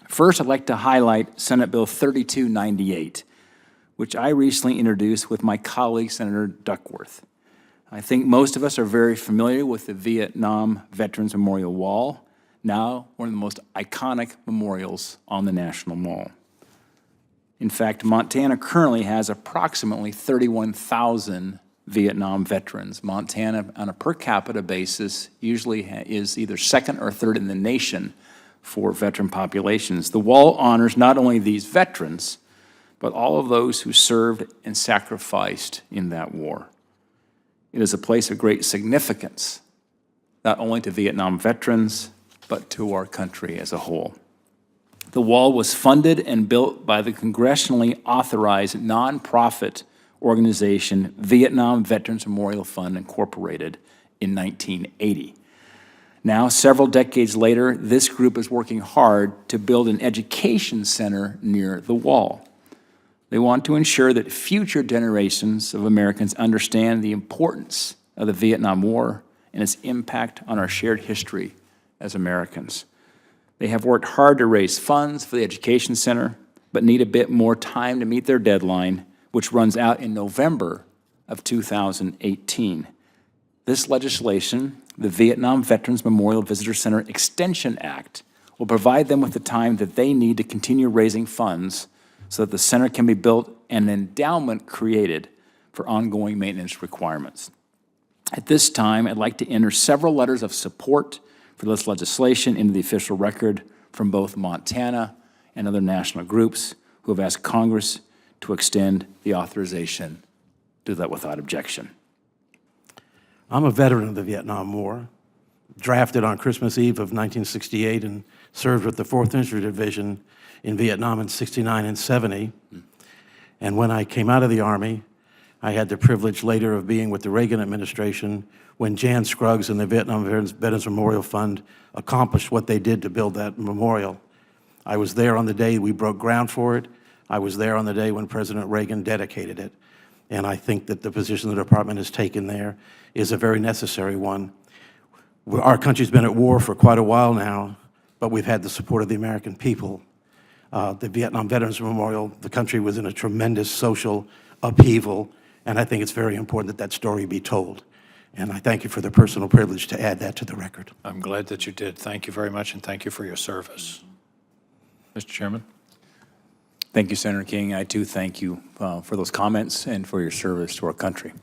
First, I'd like to highlight Senate Bill 3298, which I recently introduced with my colleague, Senator Duckworth. I think most of us are very familiar with the Vietnam Veterans Memorial Wall, now one of the most iconic memorials on the National Mall. In fact, Montana currently has approximately 31,000 Vietnam veterans. Montana, on a per capita basis, usually is either second or third in the nation for veteran populations. The wall honors not only these veterans, but all of those who served and sacrificed in that war. It is a place of great significance, not only to Vietnam veterans, but to our country as a whole. The wall was funded and built by the congressionally authorized nonprofit organization Vietnam Veterans Memorial Fund Incorporated in 1980. Now, several decades later, this group is working hard to build an education center near the wall. They want to ensure that future generations of Americans understand the importance of the Vietnam War and its impact on our shared history as Americans. They have worked hard to raise funds for the education center, but need a bit more time to meet their deadline, which runs out in November of 2018. This legislation, the Vietnam Veterans Memorial Visitor Center Extension Act, will provide them with the time that they need to continue raising funds so that the center can be built and an endowment created for ongoing maintenance requirements. At this time, I'd like to enter several letters of support for this legislation into the official record from both Montana and other national groups who have asked Congress to extend the authorization. Do that without objection. I'm a veteran of the Vietnam War, drafted on Christmas Eve of 1968 and served with the 4th Infantry Division in Vietnam in 69 and 70. And when I came out of the Army, I had the privilege later of being with the Reagan administration when Jan Scruggs and the Vietnam Veterans Memorial Fund accomplished what they did to build that memorial. I was there on the day we broke ground for it. I was there on the day when President Reagan dedicated it. And I think that the position the department has taken there is a very necessary one. Our country's been at war for quite a while now, but we've had the support of the American people. The Vietnam Veterans Memorial, the country was in a tremendous social upheaval, and I think it's very important that that story be told. And I thank you for the personal privilege to add that to the record. I'm glad that you did. Thank you very much, and thank you for your service. Mr. Chairman. Thank you, Senator King. I too thank you for those comments and for your service to our country.